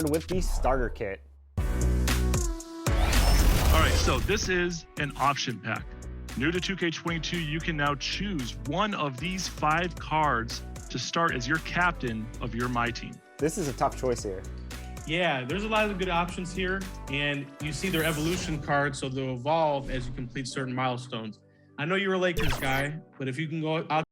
with the starter kit. All right, so this is an option pack. New to 2K22, you can now choose one of these 5 cards to start as your captain of your My Team. This is a tough choice here. Yeah, there's a lot of good options here, and you see their evolution cards, so they'll evolve as you complete certain milestones. I know you're a Lakers guy, but if you can go out.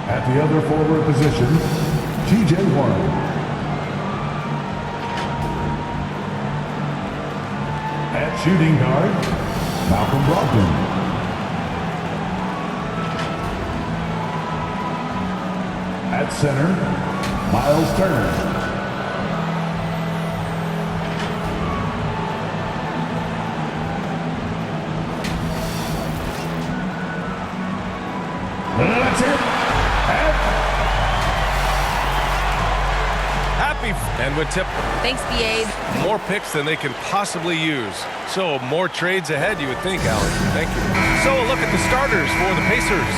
At the other forward position, TJ Warren. At shooting guard, Malcolm Brogdon. At center, Miles Turner. That's it. And would tip. Thanks, BA. More picks than they can possibly use. So more trades ahead, you would think, Alex. Thank you. So a look at the starters for the Pacers.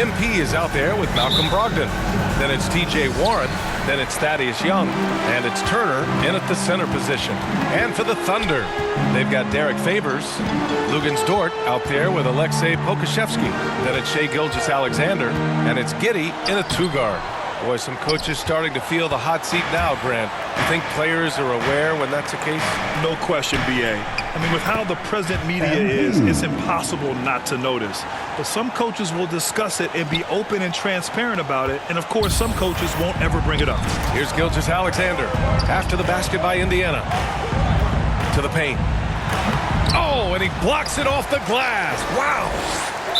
MP is out there with Malcolm Brogdon. Then it's TJ Warren. Then it's Thaddeus Young. And it's Turner in at the center position. And for the Thunder, they've got Derek Favors, Luguentz Dort out there with Alexei Pokusevski. Then it's Shai Gilgeous-Alexander. And it's Giddey in a 2-guard. Boy, some coaches starting to feel the hot seat now, Grant. You think players are aware when that's the case? No question, BA. I mean, with how the present media is, it's impossible not to notice. But some coaches will discuss it and be open and transparent about it. And, of course, some coaches won't ever bring it up. Here's Gilgeous-Alexander after the basket by Indiana. To the paint. Oh, and he blocks it off the glass. Wow.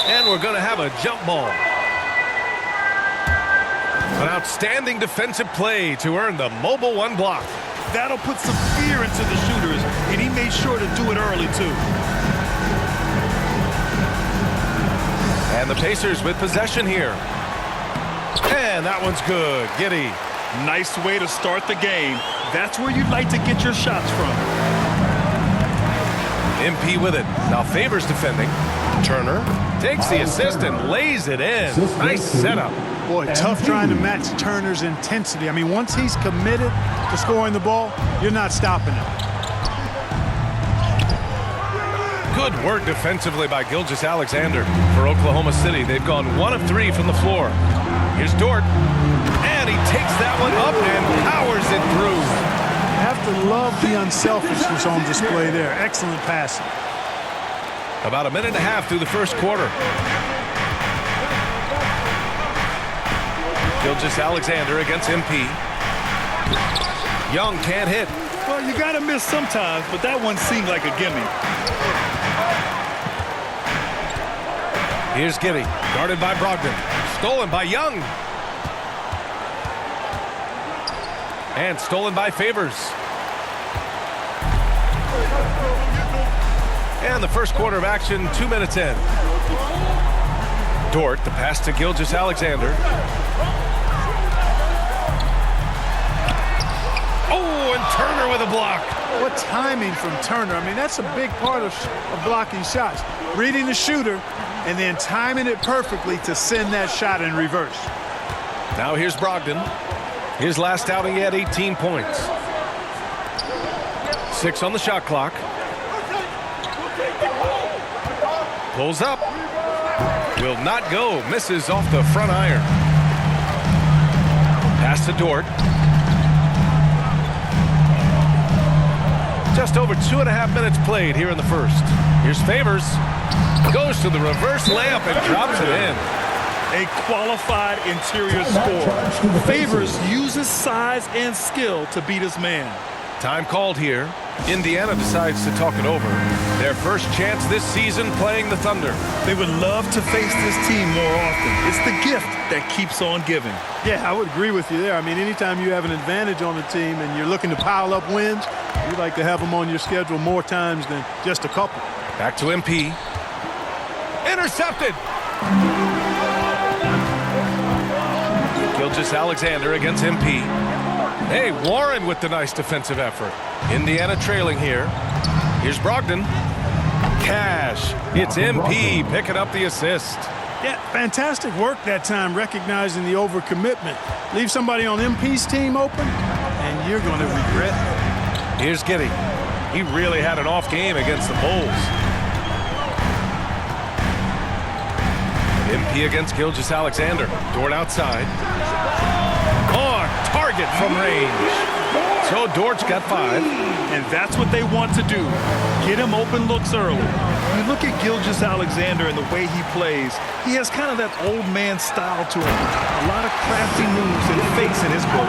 And we're going to have a jump ball. An outstanding defensive play to earn the mobile 1 block. That'll put some fear into the shooters, and he made sure to do it early, too. And the Pacers with possession here. And that one's good. Giddey. Nice way to start the game. That's where you'd like to get your shots from. MP with it. Now Favors defending. Turner takes the assist and lays it in. Nice setup. Boy, tough trying to match Turner's intensity. I mean, once he's committed to scoring the ball, you're not stopping him. Good work defensively by Gilgeous-Alexander for Oklahoma City. They've gone 1 of 3 from the floor. Here's Dort. And he takes that one up and powers it through. You have to love the unselfishness on display there. Excellent passing. About a minute and a half through the first quarter. Gilgeous-Alexander against MP. Young can't hit. Well, you got to miss sometimes, but that one seemed like a gimme. Here's Giddey, guarded by Brogdon. Stolen by Young. And stolen by Favors. And the first quarter of action, 2 minutes in. Dort, the pass to Gilgeous-Alexander. Oh, and Turner with a block. What timing from Turner. I mean, that's a big part of blocking shots. Reading the shooter and then timing it perfectly to send that shot in reverse. Now here's Brogdon. His last outing, he had 18 points. 6 on the shot clock. Pulls up. Will not go. Misses off the front iron. Pass to Dort. Just over 2.5 minutes played here in the first. Here's Favors. Goes to the reverse layup and drops it in. A qualified interior scorer. Favors uses size and skill to beat his man. Time called here. Indiana decides to talk it over. Their first chance this season playing the Thunder. They would love to face this team more often. It's the gift that keeps on giving. Yeah, I would agree with you there. I mean, anytime you have an advantage on the team and you're looking to pile up wins, you'd like to have them on your schedule more times than just a couple. Back to MP. Intercepted. Gilgeous-Alexander against MP. Hey, Warren with the nice defensive effort. Indiana trailing here. Here's Brogdon. Cash. It's MP picking up the assist. Yeah, fantastic work that time recognizing the overcommitment. Leave somebody on MP's team open, and you're going to regret it. Here's Giddey. He really had an off game against the Bulls. MP against Gilgeous-Alexander. Dort outside. On target from range. So Dort's got 5. And that's what they want to do. Get him open looks early. You look at Gilgeous-Alexander and the way he plays, he has kind of that old man style to him. A lot of crafty moves and fakes in his book.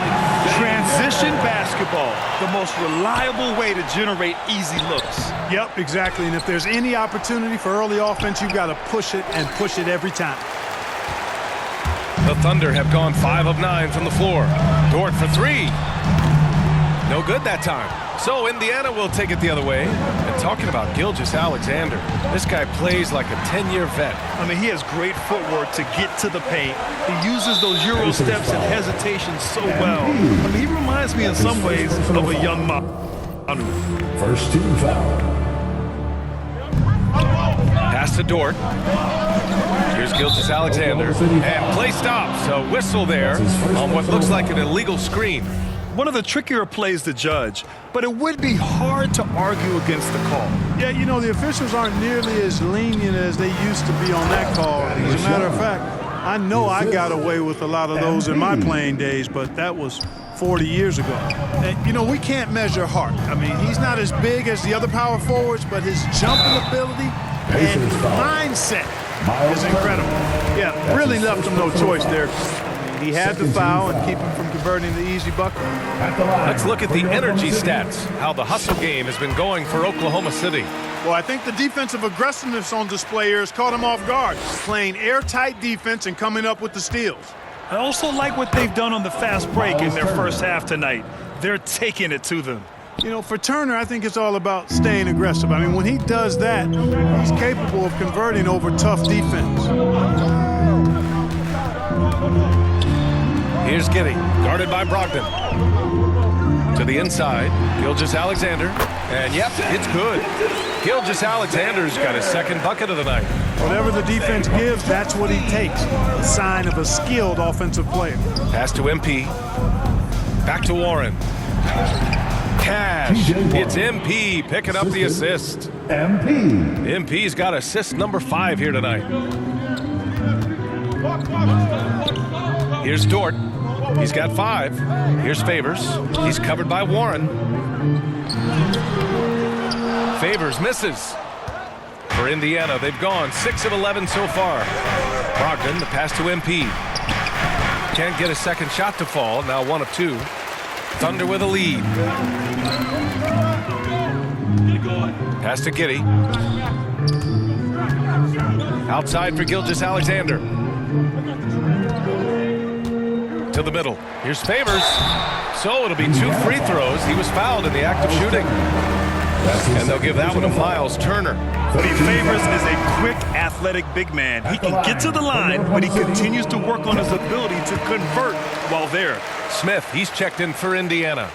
Transition basketball, the most reliable way to generate easy looks. Yep, exactly. And if there's any opportunity for early offense, you've got to push it and push it every time. The Thunder have gone 5 of 9 from the floor. Dort for 3. No good that time. So Indiana will take it the other way. And talking about Gilgeous-Alexander, this guy plays like a 10-year vet. I mean, he has great footwork to get to the paint. He uses those Euro steps and hesitations so well. I mean, he reminds me in some ways of a young Manu. First team foul. Pass to Dort. Here's Gilgeous-Alexander. And play stops. A whistle there on what looks like an illegal screen. One of the trickier plays to judge, but it would be hard to argue against the call. Yeah, you know, the officials aren't nearly as lenient as they used to be on that call. As a matter of fact, I know I got away with a lot of those in my playing days, but that was 40 years ago. And, you know, we can't measure Hart. I mean, he's not as big as the other power forwards, but his jumping ability and mindset is incredible. Yeah, really left him no choice there. He had to foul and keep him from converting the easy bucket. Let's look at the energy stats, how the hustle game has been going for Oklahoma City. Well, I think the defensive aggressiveness on display here has caught him off guard, playing airtight defense and coming up with the steals. I also like what they've done on the fast break in their first half tonight. They're taking it to them. You know, for Turner, I think it's all about staying aggressive. I mean, when he does that, he's capable of converting over tough defense. Here's Giddey, guarded by Brogdon. To the inside, Gilgeous-Alexander. And yep, it's good. Gilgeous-Alexander's got his second bucket of the night. Whatever the defense gives, that's what he takes. A sign of a skilled offensive player. Pass to MP. Back to Warren. Cash. It's MP picking up the assist. MP's got assist number 5 here tonight. Here's Dort. He's got 5. Here's Favors. He's covered by Warren. Favors misses. For Indiana, they've gone 6 of 11 so far. Brogdon, the pass to MP. Can't get a second shot to fall. Now 1 of 2. Thunder with a lead. Pass to Giddey. Outside for Gilgeous-Alexander. To the middle. Here's Favors. So it'll be 2 free throws. He was fouled in the act of shooting. And they'll give that one to Miles Turner. Favors is a quick, athletic big man. He can get to the line, but he continues to work on his ability to convert while there. Smith, he's checked in for Indiana.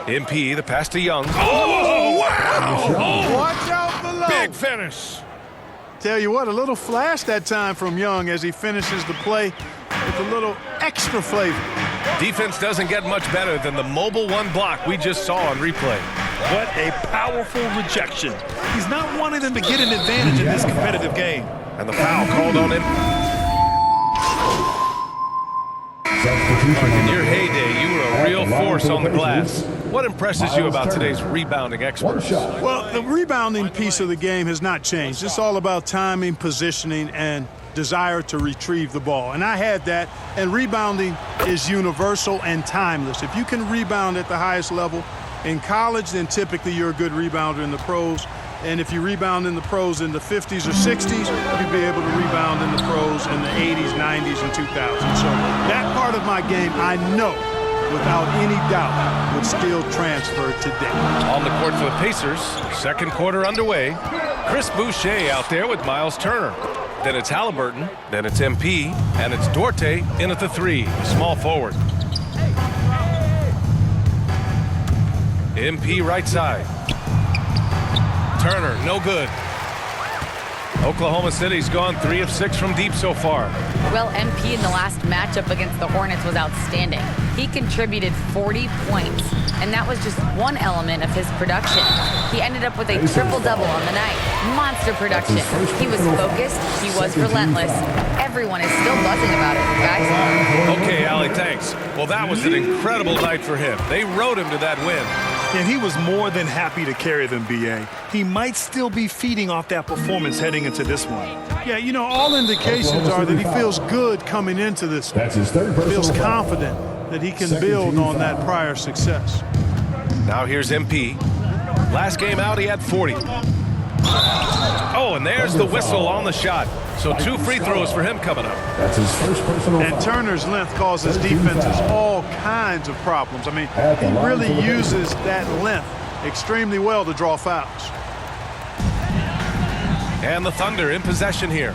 MP, the pass to Young. Oh, wow! Watch out below. Big finish. Tell you what, a little flash that time from Young as he finishes the play with a little extra flavor. Defense doesn't get much better than the mobile 1 block we just saw on replay. What a powerful rejection. He's not wanting them to get an advantage in this competitive game. And the foul called on him. In your heyday, you were a real force on the glass. What impresses you about today's rebounding experts? Well, the rebounding piece of the game has not changed. It's all about timing, positioning, and desire to retrieve the ball. And I had that, and rebounding is universal and timeless. If you can rebound at the highest level in college, then typically you're a good rebounder in the pros. And if you rebound in the pros in the 50s or 60s, you'd be able to rebound in the pros in the 80s, 90s, and 2000s. So that part of my game, I know, without any doubt, would still transfer today. On the court for the Pacers, second quarter underway. Chris Boucher out there with Miles Turner. Then it's Halliburton. Then it's MP. And it's Duarte in at the 3, small forward. MP right side. Turner, no good. Oklahoma City's gone 3 of 6 from deep so far. Well, MP in the last matchup against the Hornets was outstanding. He contributed 40 points, and that was just one element of his production. He ended up with a triple-double on the night. Monster production. He was focused. He was relentless. Everyone is still buzzing about it, guys. Okay, Allie, thanks. Well, that was an incredible night for him. They rode him to that win. And he was more than happy to carry them, B.A. He might still be feeding off that performance heading into this one. Yeah, you know, all indications are that he feels good coming into this. That's his third personal Feels foul. confident that he can Second build team on that foul. prior success. Now here's MP. Last game out, he had 40. Oh, and there's the whistle on the shot. So 2 free throws for him coming up. That's his first personal And foul. Turner's length causes defenses all kinds of problems. I mean, he really uses that length extremely well to draw fouls. And the Thunder in possession here.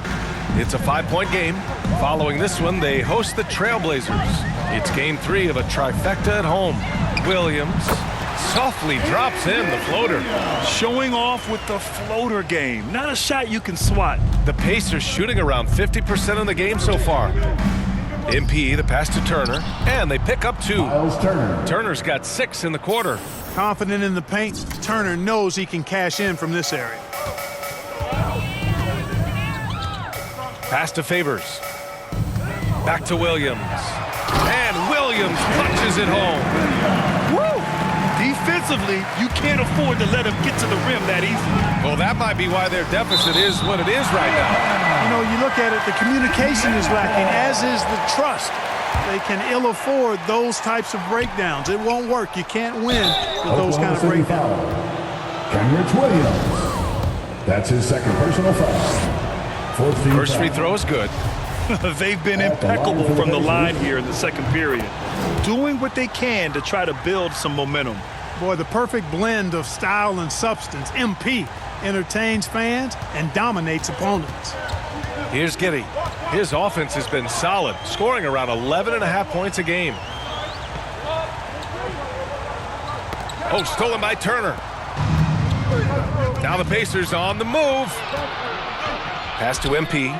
It's a 5-point game. Following this one, they host the Trailblazers. It's game 3 of a trifecta at home. Williams softly drops in the floater. Showing off with the floater game. Not a shot you can swat. The Pacers shooting around 50% of the game so far. MP, the pass to Turner, and they pick up 2. Miles Turner. Turner's got 6 in the quarter. Confident in the paint, Turner knows he can cash in from this area. Pass to Favors. Back to Williams. And Williams punches it home. Woo! Defensively, you can't afford to let him get to the rim that easily. Well, that might be why their deficit is what it is right now. You know, you look at it, the communication is lacking, as is the trust. They can ill afford those types of breakdowns. It won't work. You can't win with those kind of Oklahoma City breakdowns. foul. Kenrich Williams. That's his second personal foul. First free throw is good. They've been impeccable from the line here in the second period, doing what they can to try to build some momentum. Boy, the perfect blend of style and substance. MP entertains fans and dominates opponents. Here's Giddey. His offense has been solid, scoring around 11.5 points a game. Oh, stolen by Turner. Now the Pacers on the move. Pass to MP.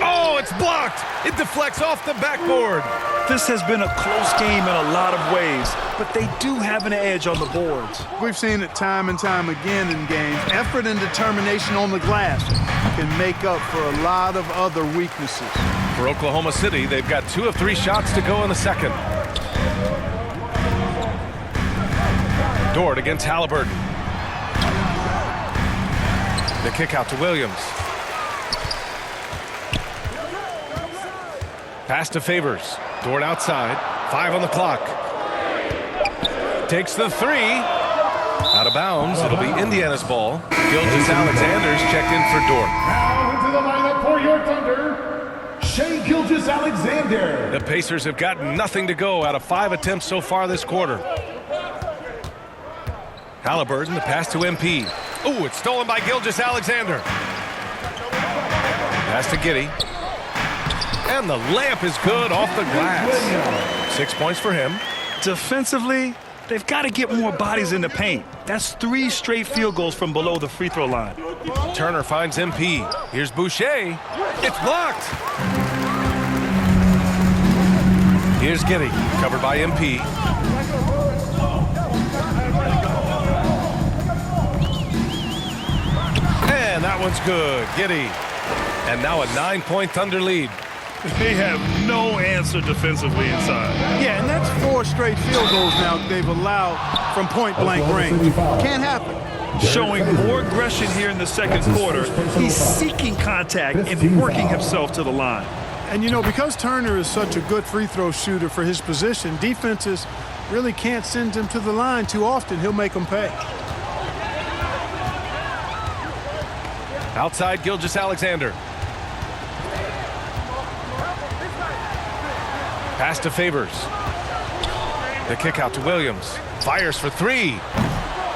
Oh, it's blocked. It deflects off the backboard. This has been a close game in a lot of ways, but they do have an edge on the boards. We've seen it time and time again in games. Effort and determination on the glass can make up for a lot of other weaknesses. For Oklahoma City, they've got 2 of 3 shots to go in the second. Dort against Halliburton. The kick out to Williams. Pass to Favors. Dort outside. 5 on the clock. Takes the 3. Out of bounds. It'll be Indiana's ball. Gilgeous Alexander's checked in for Dort. Now into the lineup for your Thunder, Shai Gilgeous-Alexander. The Pacers have gotten nothing to go out of 5 attempts so far this quarter. Halliburton, the pass to MP. Ooh, it's stolen by Gilgeous-Alexander. Pass to Giddey. And the layup is good off the glass. 6 points for him. Defensively, they've got to get more bodies in the paint. That's 3 straight field goals from below the free throw line. Turner finds MP. Here's Boucher. It's blocked. Here's Giddey, covered by MP. And that one's good. Giddey. And now a 9-point Thunder lead. They have no answer defensively inside. Yeah, and that's 4 straight field goals now they've allowed from point-blank range. Can't happen. Showing more aggression here in the second quarter. He's seeking contact and working himself to the line. And, you know, because Turner is such a good free throw shooter for his position, defenses really can't send him to the line too often. He'll make them pay. Outside Gilgeous-Alexander. Pass to Favors. The kick out to Williams. Fires for 3.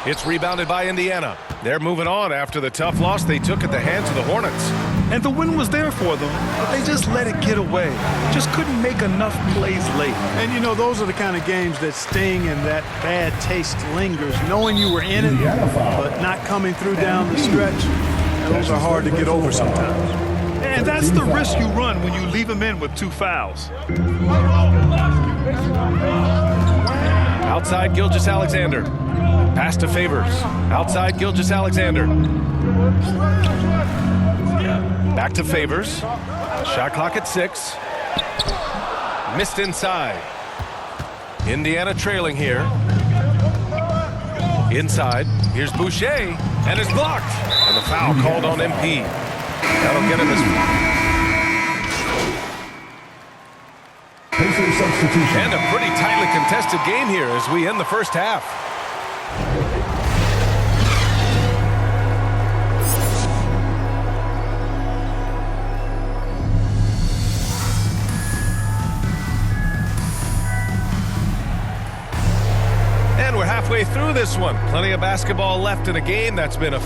It's rebounded by Indiana. They're moving on after the tough loss they took at the hands of the Hornets. And the win was there for them, but they just let it get away. Just couldn't make enough plays late. And, you know, those are the kind of games that sting and that bad taste lingers. Knowing you were in it, but not coming through down the stretch, those are hard to get over sometimes. And that's the risk you run when you leave them in with 2 fouls. Outside Gilgeous-Alexander. Pass to Favors. Outside Gilgeous-Alexander. Back to Favors. Shot clock at 6. Missed inside. Indiana trailing here. Inside. Here's Boucher. And it's blocked. And the foul called on MP. That'll get him his... And a pretty tightly contested game here as we end the first half. And we're halfway through this one. Plenty of basketball left in a game that's been a...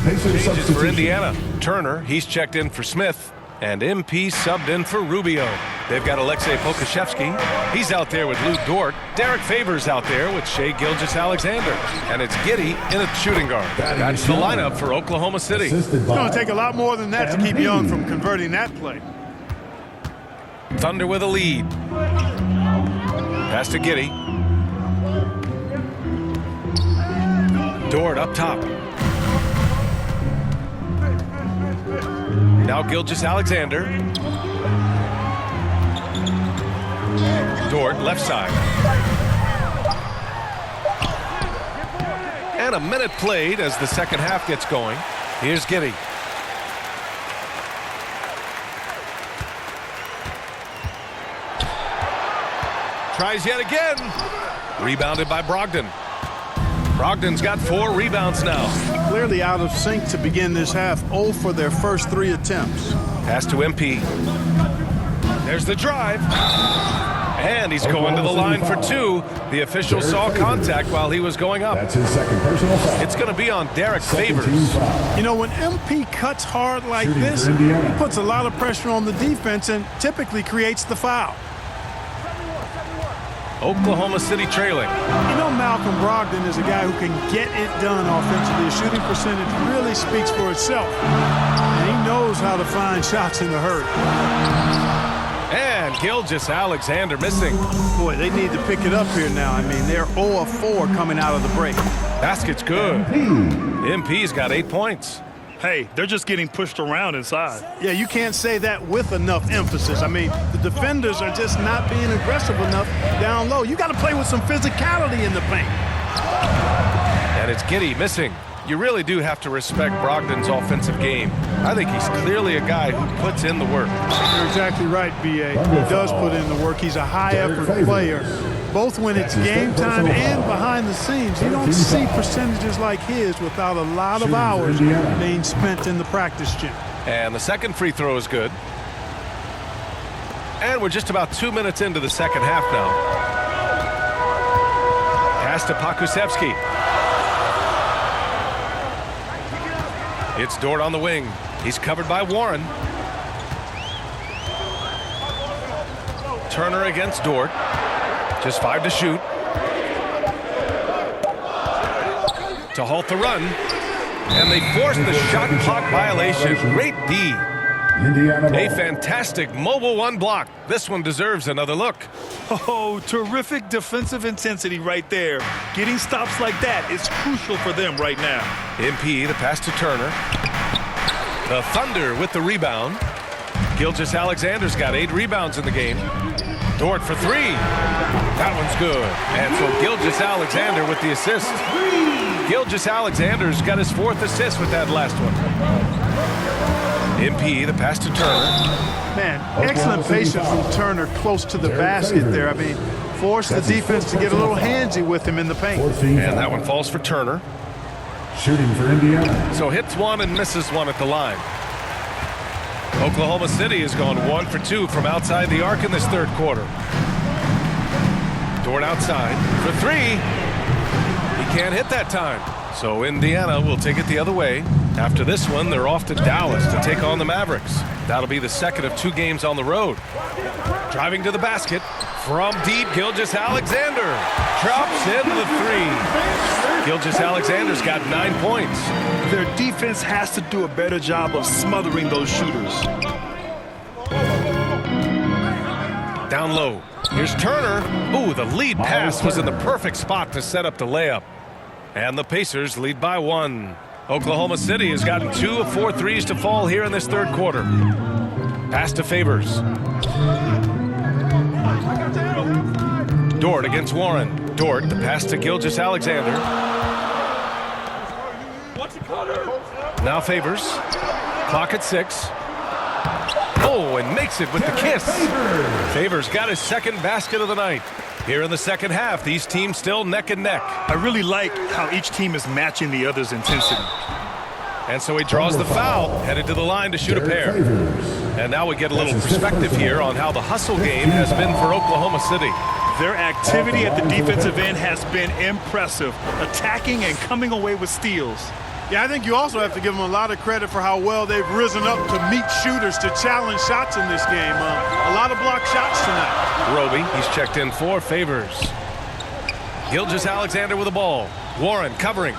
Changes for Indiana. Turner, he's checked in for Smith. And MP subbed in for Rubio. They've got Alexei Pokushevsky. He's out there with Lou Dort. Derek Favors out there with Shai Gilgeous-Alexander. And it's Giddy in a shooting guard. That's the lineup for Oklahoma City. It's going to take a lot more than that to keep Young from converting that play. Thunder with a lead. Pass to Giddy. Dort up top. Now Gilgeous-Alexander. Dort left side. And a minute played as the second half gets going. Here's Giddy. Tries yet again. Rebounded by Brogdon. Brogdon's got 4 rebounds now. Clearly out of sync to begin this half. 0 for their first 3 attempts. Pass to MP. There's the drive. And he's going to the line for 2. The official saw contact while he was going up. That's his second personal foul. It's going to be on Derek Favors. You know, when MP cuts hard like this, he puts a lot of pressure on the defense and typically creates the foul. Oklahoma City trailing. You know, Malcolm Brogdon is a guy who can get it done offensively. His shooting percentage really speaks for itself. And he knows how to find shots in a hurry. And Gilgeous-Alexander missing. Boy, they need to pick it up here now. I mean, they're 0 of 4 coming out of the break. Basket's good. MP's got 8 points. Hey, they're just getting pushed around inside. Yeah, you can't say that with enough emphasis. I mean, the defenders are just not being aggressive enough down low. You got to play with some physicality in the paint. And it's Giddy missing. You really do have to respect Brogdon's offensive game. I think he's clearly a guy who puts in the work. You're exactly right, B.A. He does put in the work. He's a high-effort player. Both when it's game time and behind the scenes. You don't see percentages like his without a lot of hours being spent in the practice gym. And the second free throw is good. And we're just about 2 minutes into the second half now. Pass to Pokusevski. It's Dort on the wing. He's covered by Warren. Turner against Dort. Just 5 to shoot. To halt the run. And they force the shot clock violation. Great D. A fantastic mobile 1 block. This one deserves another look. Oh, terrific defensive intensity right there. Getting stops like that is crucial for them right now. MP, the pass to Turner. The Thunder with the rebound. Gilgeous-Alexander's got 8 rebounds in the game. Dort for 3. That one's good. And so Gilgeous-Alexander with the assist. Gilgeous-Alexander's got his 4th assist with that last one. MP, the pass to Turner. Man, excellent patience from Turner close to the basket there. I mean, forced the defense to get a little handsy with him in the paint. And that one falls for Turner. Shooting for Indiana. So hits 1 and misses 1 at the line. Oklahoma City has gone 1 for 2 from outside the arc in this third quarter. Dort outside for 3. He can't hit that time. So Indiana will take it the other way. After this one, they're off to Dallas to take on the Mavericks. That'll be the second of 2 games on the road. Driving to the basket from deep, Gilgeous-Alexander drops in the 3. Gilgeous-Alexander's got 9 points. Their defense has to do a better job of smothering those shooters. Down low. Here's Turner. Ooh, the lead pass was in the perfect spot to set up the layup. And the Pacers lead by 1. Oklahoma City has gotten 2 of 4 threes to fall here in this third quarter. Pass to Favors. Dort against Warren. Dort, the pass to Gilgeous-Alexander. Now Favors. Clock at 6. Oh, and makes it with the kiss. Favors got his second basket of the night. Here in the second half, these teams still neck and neck. I really like how each team is matching the other's intensity. And so he draws the foul, headed to the line to shoot a pair. And now we get a little perspective here on how the hustle game has been for Oklahoma City. Their activity at the defensive end has been impressive, attacking and coming away with steals. Yeah, I think you also have to give them a lot of credit for how well they've risen up to meet shooters to challenge shots in this game. A lot of block shots tonight. Roby, he's checked in for Favors. Gilgeous-Alexander with the ball. Warren covering.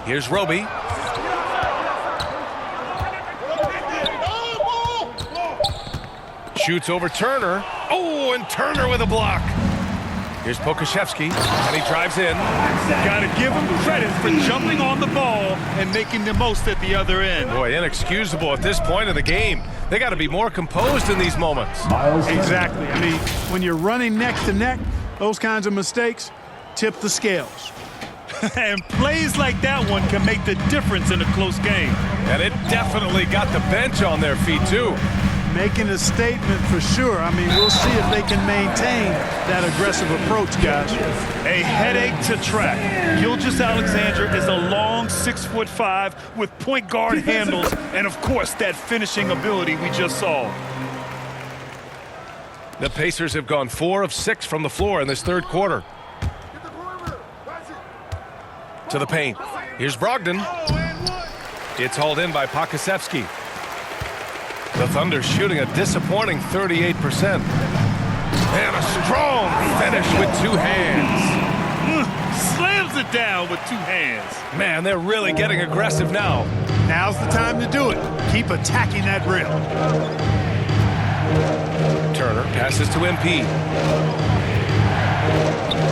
Here's Roby. Shoots over Turner. Oh, and Turner with a block. Here's Pokashevsky, and he drives in. Got to give him credit for jumping on the ball and making the most at the other end. Boy, inexcusable at this point of the game. They got to be more composed in these moments. Exactly. I mean, when you're running neck to neck, those kinds of mistakes tip the scales. And plays like that one can make the difference in a close game. And it definitely got the bench on their feet, too. Making a statement for sure. I mean, we'll see if they can maintain that aggressive approach, guys. A headache to track. Gilgeous-Alexander is a long 6'5" with point guard handles and, of course, that finishing ability we just saw. The Pacers have gone 4 of 6 from the floor in this third quarter. To the paint. Here's Brogdon. It's hauled in by Pokashevsky. The Thunder shooting a disappointing 38%. And a strong finish with 2 hands. Slams it down with 2 hands. Man, they're really getting aggressive now. Now's the time to do it. Keep attacking that rim. Turner passes to MP.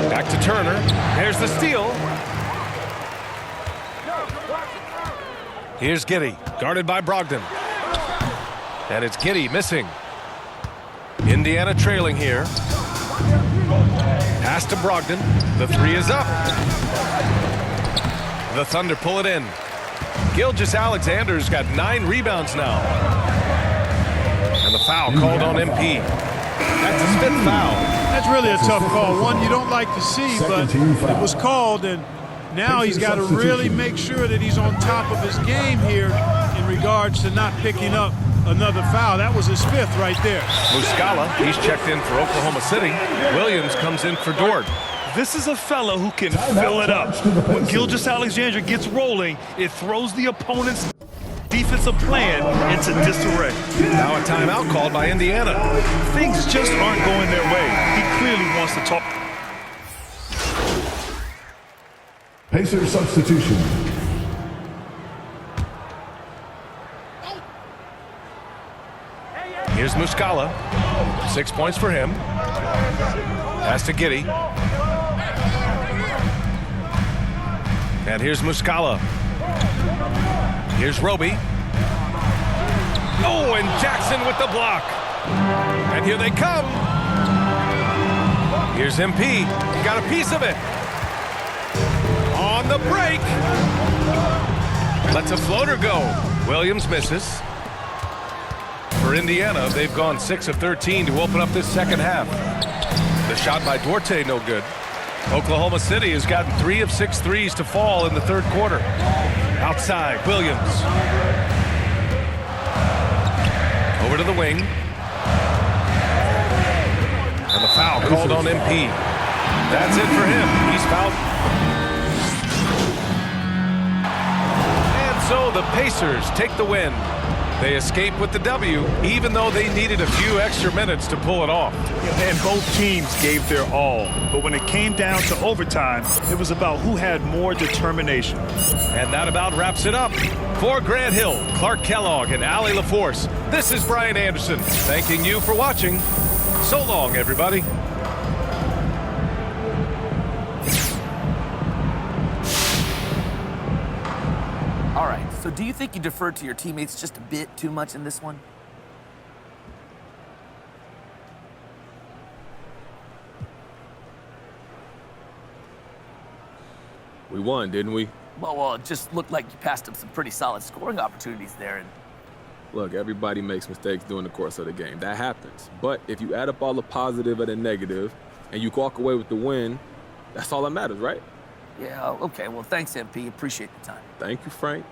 Back to Turner. There's the steal. Here's Giddey, guarded by Brogdon. And it's Giddey missing. Indiana trailing here. Pass to Brogdon. The 3 is up. The Thunder pull it in. Gilgeous-Alexander's got 9 rebounds now. And the foul called on MP. That's a spit foul. That's really a tough call. One you don't like to see, but it was called, and now he's got to really make sure that he's on top of his game here in regards to not picking up another foul. That was his 5th right there. Muscala, he's checked in for Oklahoma City. Williams comes in for Dort. This is a fella who can fill it up. When Gilgeous-Alexander gets rolling, it throws the opponent's defensive plan into disarray. Now a timeout called by Indiana. Things just aren't going their way. He clearly wants to talk. Pacer substitution. Here's Muscala. 6 points for him. Pass to Giddey. And here's Muscala. Here's Roby. Oh, and Jackson with the block. And here they come. Here's MP. Got a piece of it. On the break. Lets a floater go. Williams misses. For Indiana, they've gone 6 of 13 to open up this second half. The shot by Duarte, no good. Oklahoma City has gotten 3 of 6 threes to fall in the third quarter. Outside, Williams. Over to the wing. And the foul called on MP. That's it for him. He's fouled. And so the Pacers take the win. They escape with the W, even though they needed a few extra minutes to pull it off. And both teams gave their all. But when it came down to overtime, it was about who had more determination. And that about wraps it up. For Grant Hill, Clark Kellogg, and Allie LaForce, this is Brian Anderson, thanking you for watching. So long, everybody. All right, so do you think you deferred to your teammates just a bit too much in this one? We won, didn't we? Well, it just looked like you passed up some pretty solid scoring opportunities there. And Look, everybody makes mistakes during the course of the game. That happens. But if you add up all the positive and the negative, and you walk away with the win, that's all that matters, right? yeah, okay, well, thanks, MP. Appreciate the time. Thank you, Frank.